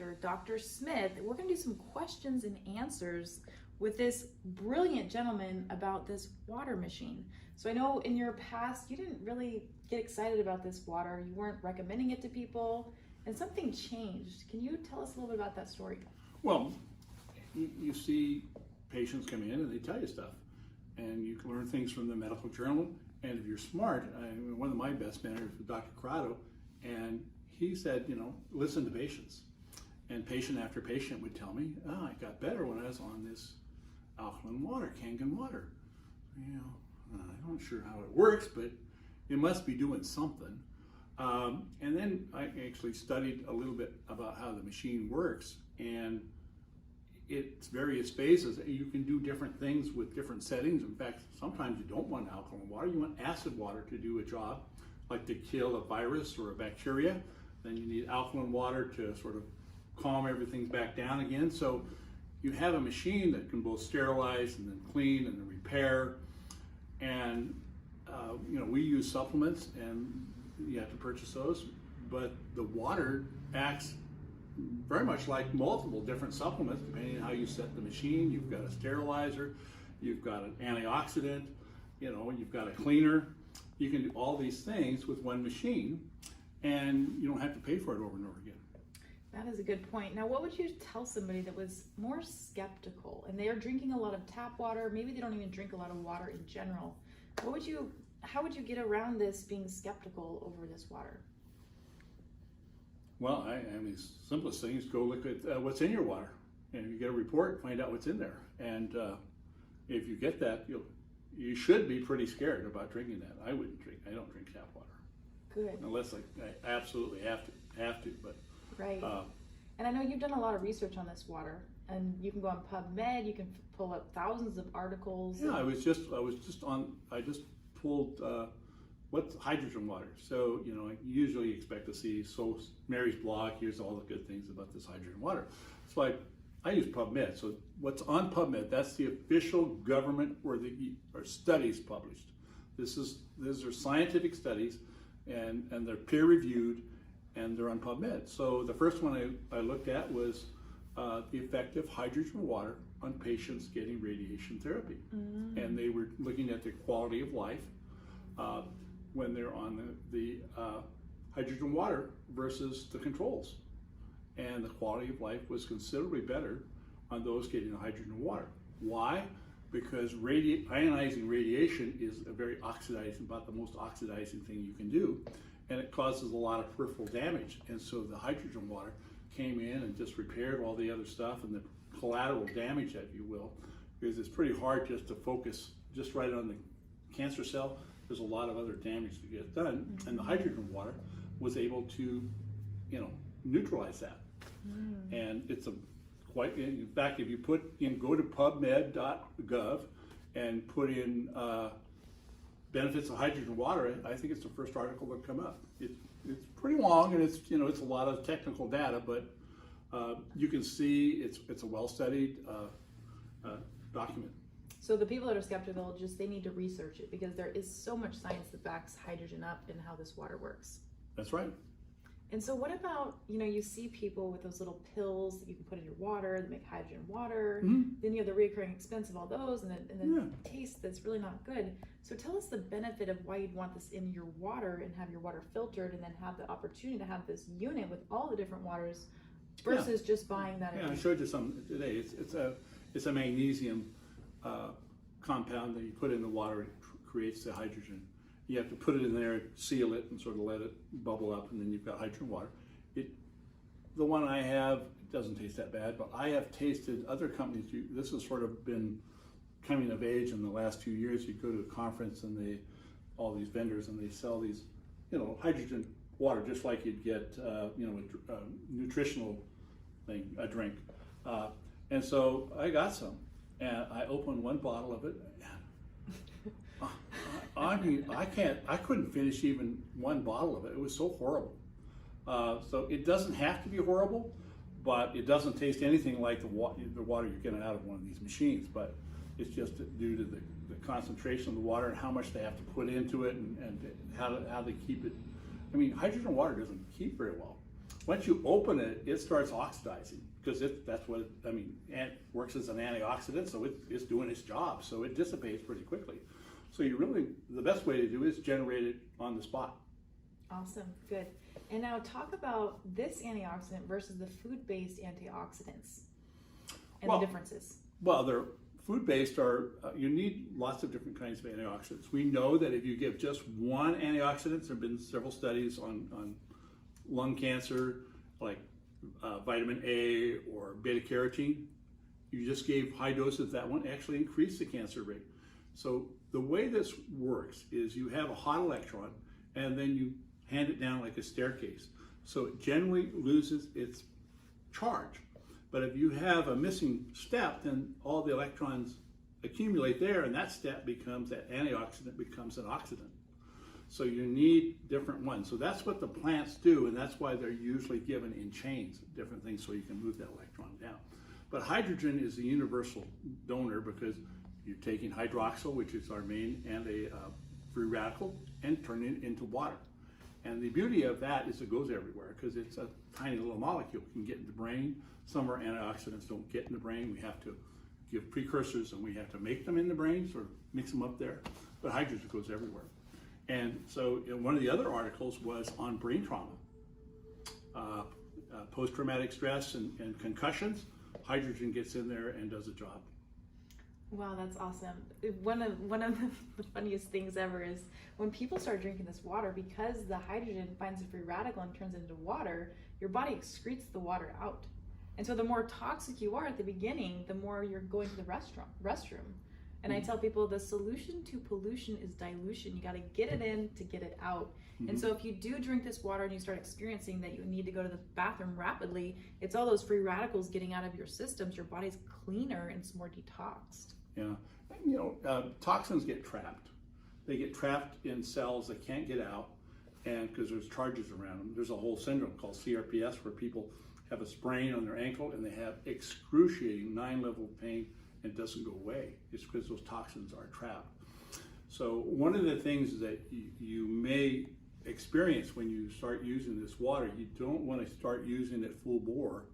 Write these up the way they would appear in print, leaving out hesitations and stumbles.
doctor, Dr. Smith. We're going to do some questions and answers with this brilliant gentleman about this water machine. So I know in your past, you didn't really get excited about this water. You weren't recommending it to people, and something changed. Can you tell us a little bit about that story? Well, you see patients come in and they tell you stuff, and you can learn things from the medical journal. And if you're smart, one of my best mentors was Dr. Corrado, and he said, listen to patients. And patient after patient would tell me, I got better when I was on this alkaline water, Kangen water. I'm not sure how it works, but it must be doing something. And then I actually studied a little bit about how the machine works, and its various phases. You can do different things with different settings. In fact, sometimes you don't want alkaline water, you want acid water to do a job, like to kill a virus or a bacteria. Then you need alkaline water to sort of calm everything back down again. So you have a machine that can both sterilize and then clean and then repair. And we use supplements, and you have to purchase those, but the water acts very much like multiple different supplements depending on how you set the machine. You've got a sterilizer, you've got an antioxidant, you've got a cleaner. You can do all these things with one machine, and you don't have to pay for it over and over again. That is a good point. Now, what would you tell somebody that was more skeptical and they are drinking a lot of tap water? Maybe they don't even drink a lot of water in general. How would you get around this being skeptical over this water? Well, the simplest thing is go look at what's in your water, and if you get a report, find out what's in there. And if you get that, you should be pretty scared about drinking that. I wouldn't drink. I don't drink tap water. Good. Unless I absolutely have to. But right. And I know you've done a lot of research on this water, and you can go on PubMed. You can pull up thousands of articles. Yeah, I just pulled what's hydrogen water. So I usually expect to see Mary's blog. Here's all the good things about this hydrogen water. So I use PubMed. So what's on PubMed? That's the official government or studies published. These are scientific studies, and they're peer reviewed, and they're on PubMed. So the first one I looked at was the effect of hydrogen water on patients getting radiation therapy. And they were looking at the quality of life when they're on the hydrogen water versus the controls. And the quality of life was considerably better on those getting the hydrogen water. Why? Because ionizing radiation is about the most oxidizing thing you can do, and it causes a lot of peripheral damage. And so the hydrogen water came in and just repaired all the other stuff and the collateral damage, if you will, because it's pretty hard just to focus just right on the cancer cell. There's a lot of other damage that gets done, and the hydrogen water was able to, neutralize that. And it's in fact, if you go to PubMed.gov and put in benefits of hydrogen water, I think it's the first article that come up. It's pretty long, and it's a lot of technical data, but you can see it's a well-studied document. So the people that are skeptical, they need to research it, because there is so much science that backs hydrogen up and how this water works. That's right. And so what about, you see people with those little pills that you can put in your water that make hydrogen water. Then you have the recurring expense of all those, and then taste that's really not good. So tell us the benefit of why you'd want this in your water and have your water filtered, and then have the opportunity to have this unit with all the different waters versus just buying that. Yeah, I showed you some today. It's a magnesium compound that you put in the water. It creates the hydrogen. You have to put it in there, seal it, and sort of let it bubble up, and then you've got hydrogen water. The one I have doesn't taste that bad, but I have tasted other companies. This has sort of been coming of age in the last few years. You go to a conference, and all these vendors, and they sell these, hydrogen water, just like you'd get, a nutritional thing, a drink. And so I got some, and I opened one bottle of it. I couldn't finish even one bottle of it. It was so horrible. So it doesn't have to be horrible, but it doesn't taste anything like the water you're getting out of one of these machines. But it's just due to the concentration of the water and how much they have to put into it, and how they keep it. I mean, hydrogen water doesn't keep very well. Once you open it, it starts oxidizing because that's what it works as an antioxidant, so it's doing its job, so it dissipates pretty quickly. So the best way to do it is generate it on the spot. Awesome, good. And now talk about this antioxidant versus the food-based antioxidants and the differences. Well, they're food-based you need lots of different kinds of antioxidants. We know that if you give just one antioxidant, there have been several studies on lung cancer, like vitamin A or beta carotene. You just gave high doses of that one, actually increased the cancer rate. So the way this works is you have a hot electron and then you hand it down like a staircase. So it generally loses its charge. But if you have a missing step, then all the electrons accumulate there, and that antioxidant becomes an oxidant. So you need different ones. So that's what the plants do, and that's why they're usually given in chains, different things, so you can move that electron down. But hydrogen is a universal donor because you're taking hydroxyl, which is our main free radical, and turning it into water. And the beauty of that is it goes everywhere because it's a tiny little molecule. It can get in the brain. Some of our antioxidants don't get in the brain. We have to give precursors and we have to make them in the brain, sort of mix them up there. But hydrogen goes everywhere. And so one of the other articles was on brain trauma, post-traumatic stress and concussions. Hydrogen gets in there and does a job. Wow, that's awesome. One of the funniest things ever is when people start drinking this water, because the hydrogen finds a free radical and turns it into water, your body excretes the water out. And so the more toxic you are at the beginning, the more you're going to the restroom. And I tell people the solution to pollution is dilution. You got to get it in to get it out. And so if you do drink this water and you start experiencing that you need to go to the bathroom rapidly, it's all those free radicals getting out of your systems. Your body's cleaner and it's more detoxed. Yeah, toxins get trapped. They get trapped in cells that can't get out, and because there's charges around them. There's a whole syndrome called CRPS where people have a sprain on their ankle and they have excruciating 9-level pain and it doesn't go away. It's because those toxins are trapped. So one of the things that you may experience when you start using this water, you don't want to start using it full bore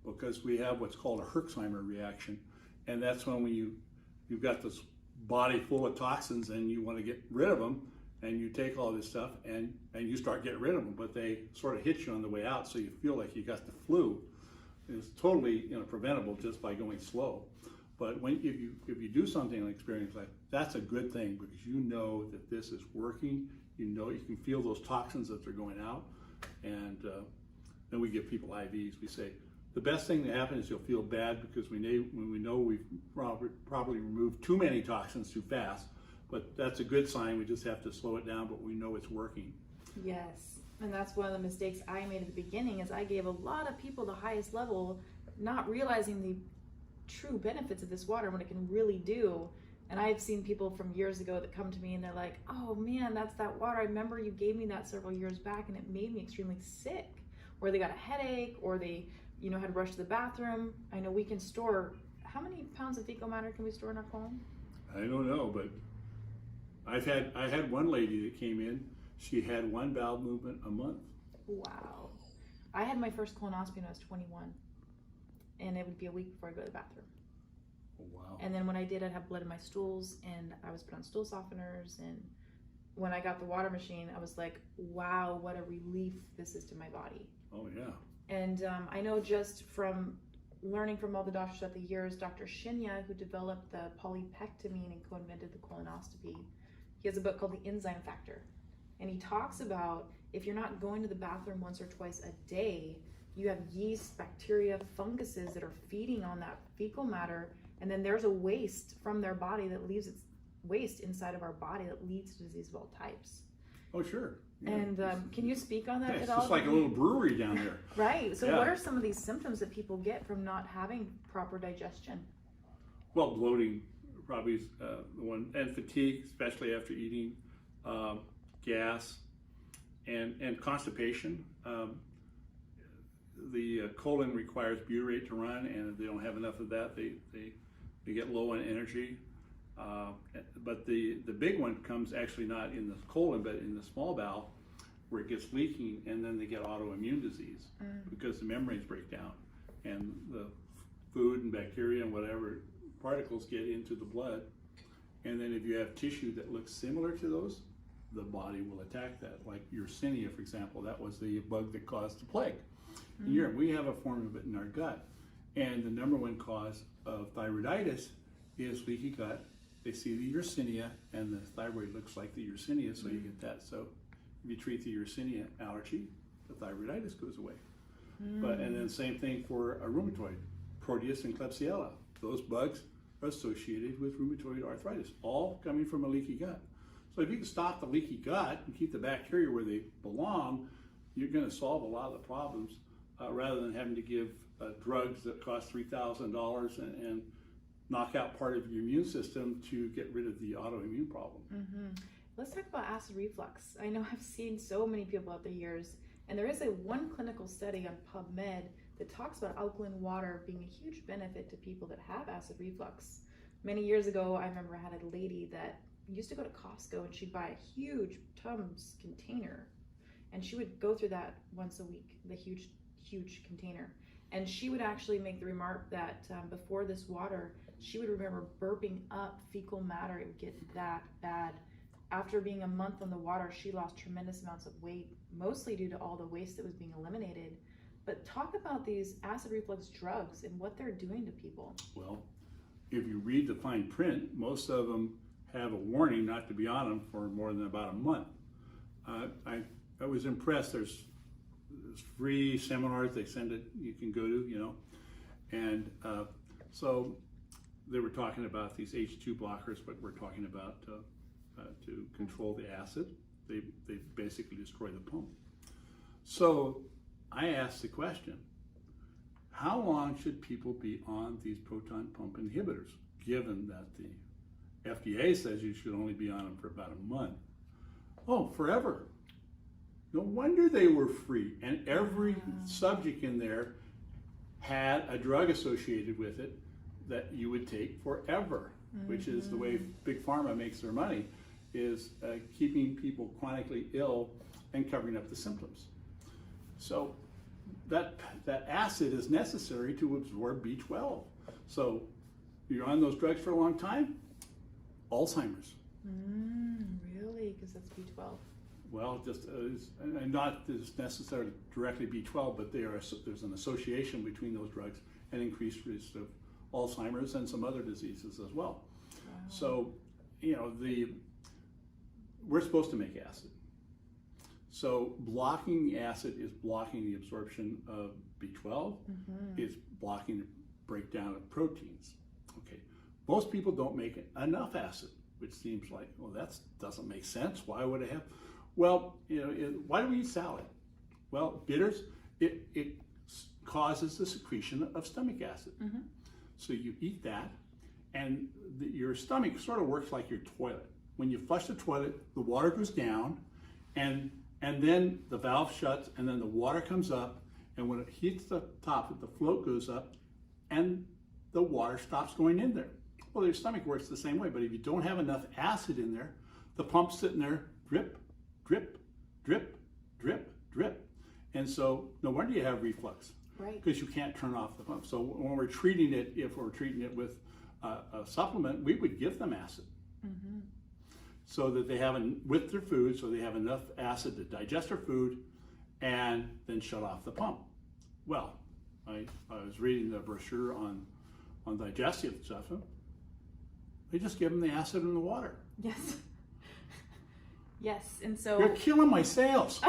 because we have what's called a Herxheimer reaction, and that's when you've got this body full of toxins and you want to get rid of them, and you take all this stuff and you start getting rid of them, but they sort of hit you on the way out, so you feel like you got the flu. It's totally preventable just by going slow. But if you do something like experience like that's a good thing because you know that this is working. You can feel those toxins that they're going out, and then we give people IVs. We say the best thing that happens is you'll feel bad because when we know we've probably removed too many toxins too fast. But that's a good sign. We just have to slow it down, but we know it's working. Yes, and that's one of the mistakes I made at the beginning is I gave a lot of people the highest level, not realizing the true benefits of this water and what it can really do. And I've seen people from years ago that come to me and they're like, oh man, that's that water. I remember you gave me that several years back and it made me extremely sick. Or they got a headache, or they had to rush to the bathroom. I know we can store, how many pounds of fecal matter can we store in our colon? I don't know, but I had one lady that came in. She had one bowel movement a month. Wow. I had my first colonoscopy when I was 21, and it would be a week before I go to the bathroom. Oh, wow. And then when I did, I'd have blood in my stools, and I was put on stool softeners. And when I got the water machine, I was like, wow, what a relief this is to my body. Oh yeah. And I know just from learning from all the doctors throughout the years, Dr. Shinya, who developed the polypectamine and co-invented the colonoscopy, he has a book called The Enzyme Factor. And he talks about if you're not going to the bathroom once or twice a day, you have yeast, bacteria, funguses that are feeding on that fecal matter. And then there's a waste from their body that leaves its waste inside of our body that leads to disease of all types. Oh, sure. Yeah. And can you speak on that it's at all? It's just like a little brewery down there. Right. So what are some of these symptoms that people get from not having proper digestion? Well, bloating probably is the one, and fatigue, especially after eating, gas, and constipation. The colon requires butyrate to run, and if they don't have enough of that, they get low on energy. But the big one comes actually not in the colon, but in the small bowel. where it gets leaking, and then they get autoimmune disease because the membranes break down and the food and bacteria and whatever particles get into the blood. And then if you have tissue that looks similar to those, the body will attack that. Like Yersinia, for example, that was the bug that caused the plague. In Europe, we have a form of it in our gut. And the number one cause of thyroiditis is leaky gut. They see the Yersinia, and the thyroid looks like the Yersinia, so you get that. So if you treat the Yersinia allergy, the thyroiditis goes away. And then same thing for a rheumatoid, Proteus and Klebsiella. Those bugs are associated with rheumatoid arthritis, all coming from a leaky gut. So if you can stop the leaky gut and keep the bacteria where they belong, you're going to solve a lot of the problems rather than having to give drugs that cost $3,000 and knock out part of your immune system to get rid of the autoimmune problem. Let's talk about acid reflux. I know I've seen so many people out the years, and there is one clinical study on PubMed that talks about alkaline water being a huge benefit to people that have acid reflux. Many years ago, I remember I had a lady that used to go to Costco and she'd buy a huge Tums container, and she would go through that once a week, the huge container. And she would actually make the remark that before this water, she would remember burping up fecal matter. It would get that bad. After being a month on the water, she lost tremendous amounts of weight, mostly due to all the waste that was being eliminated. But talk about these acid reflux drugs and what they're doing to people. Well, if you read the fine print, most of them have a warning not to be on them for more than about a month. I was impressed. There's free seminars they send it, you can go to, and so they were talking about these H2 blockers, but we're talking about to control the acid. They basically destroy the pump. So I asked the question, how long should people be on these proton pump inhibitors, given that the FDA says you should only be on them for about a month? Oh, forever. No wonder they were free, and every subject in there had a drug associated with it that you would take forever, which is the way Big Pharma makes their money, is keeping people chronically ill and covering up the symptoms. So that acid is necessary to absorb B12. So you're on those drugs for a long time, Alzheimer's. Really? Because that's B12. Well, just and not as necessarily directly B12, but there's an association between those drugs and increased risk of Alzheimer's and some other diseases as well. Wow. So, we're supposed to make acid. So blocking the acid is blocking the absorption of B12. It's blocking the breakdown of proteins. Okay, most people don't make enough acid, which seems like, well, that doesn't make sense. Why would I have? Well, why do we eat salad? Well, bitters, it causes the secretion of stomach acid. So you eat that, and your stomach sort of works like your toilet. When you flush the toilet, the water goes down, and then the valve shuts, and then the water comes up, and when it hits the top, the float goes up, and the water stops going in there. Well, your stomach works the same way, but if you don't have enough acid in there, the pump's sitting there, drip, drip, drip, drip, drip. And so no wonder you have reflux, right? Because you can't turn off the pump. So when we're treating it, if we're treating it with a supplement, we would give them acid. So that they have, with their food, so they have enough acid to digest their food and then shut off the pump. Well, I was reading the brochure on digestive stuff. They just give them the acid in the water. Yes. Yes, and so... You're killing my sales.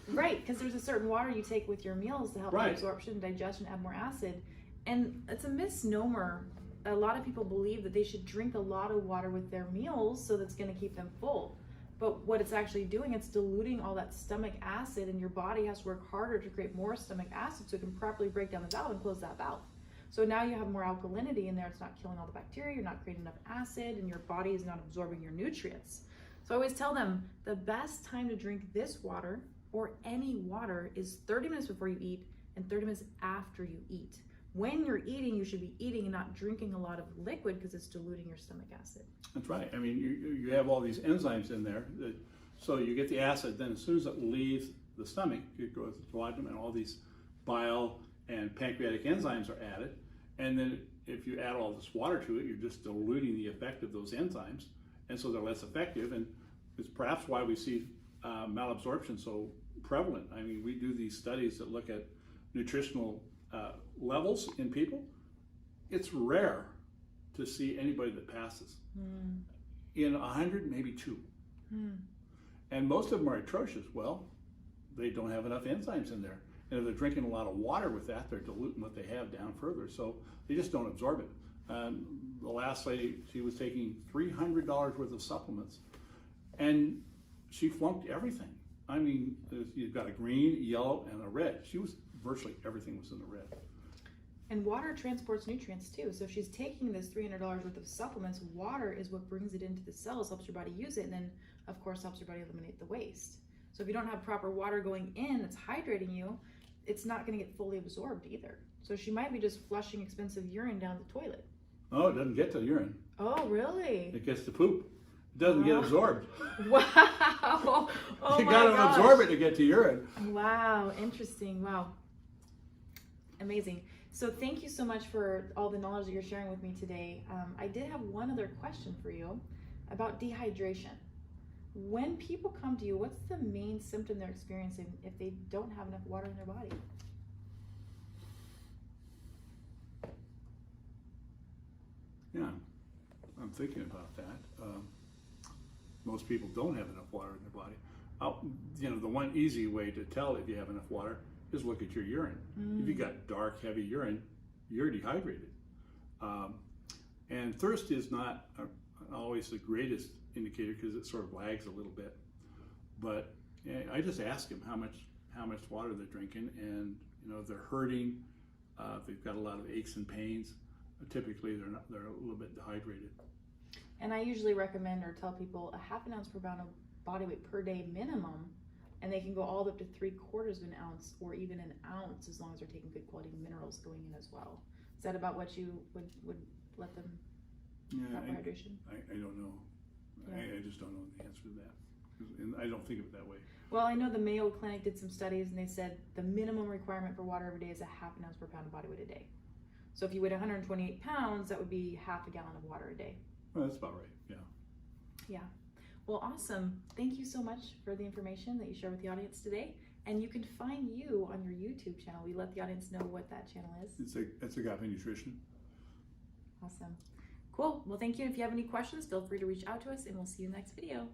Right, because there's a certain water you take with your meals to help with absorption, digestion, add more acid. And it's a misnomer. A lot of people believe that they should drink a lot of water with their meals so that's going to keep them full. But what it's actually doing, it's diluting all that stomach acid, and your body has to work harder to create more stomach acid so it can properly break down the valve and close that valve. So now you have more alkalinity in there. It's not killing all the bacteria, you're not creating enough acid, and your body is not absorbing your nutrients. So I always tell them the best time to drink this water, or any water, is 30 minutes before you eat and 30 minutes after you eat. When you're eating, you should be eating and not drinking a lot of liquid because it's diluting your stomach acid. That's right. I mean, you have all these enzymes in there that So you get the acid, then as soon as it leaves the stomach, it goes to the duodenum, and all these bile and pancreatic enzymes are added. And then if you add all this water to it, you're just diluting the effect of those enzymes, and so they're less effective. And it's perhaps why we see malabsorption so prevalent. I mean, we do these studies that look at nutritional levels in people. It's rare to see anybody that passes. In 100, maybe 2. And most of them are atrocious. Well, they don't have enough enzymes in there. And if they're drinking a lot of water with that, they're diluting what they have down further. So they just don't absorb it. The last lady, she was taking $300 worth of supplements, and she flunked everything. I mean, you've got a green, yellow, and a red. She was virtually everything was in the red. And water transports nutrients too. So if she's taking this $300 worth of supplements, water is what brings it into the cells, helps your body use it, and then of course helps your body eliminate the waste. So if you don't have proper water going in that's hydrating you, it's not going to get fully absorbed either. So she might be just flushing expensive urine down the toilet. Oh, it doesn't get to urine. Oh, really? It gets to poop. It doesn't get absorbed. Wow. Oh, you my got to gosh. absorb it to get to urine. Wow, interesting. Wow. Amazing. So thank you so much for all the knowledge that you're sharing with me today. I did have one other question for you about dehydration. When people come to you, what's the main symptom they're experiencing if they don't have enough water in their body? Yeah, I'm thinking about that. Most people don't have enough water in their body. You know, the one easy way to tell if you have enough water is look at your urine. If you got dark, heavy urine, you're dehydrated. And thirst is not always the greatest indicator because it sort of lags a little bit. But I just ask them how much water they're drinking, and you know, if they're hurting, if they've got a lot of aches and pains, typically they're a little bit dehydrated. And I usually recommend or tell people a half an ounce per pound of body weight per day minimum, and they can go all the way up to 3/4 of an ounce or even an ounce as long as they're taking good quality minerals going in as well. Is that about what you would let them have hydration? I don't know. Yeah. I just don't know the answer to that. And I don't think of it that way. Well, I know the Mayo Clinic did some studies, and they said the minimum requirement for water every day is a half an ounce per pound of body weight a day. So if you weighed 128 pounds, that would be half a gallon of water a day. Well, that's about right, yeah. Yeah. Well, awesome. Thank you so much for the information that you shared with the audience today. And you can find you on your YouTube channel. We let the audience know what that channel is. It's Agape Nutrition. Awesome. Cool. Well, thank you. If you have any questions, feel free to reach out to us, and we'll see you in the next video.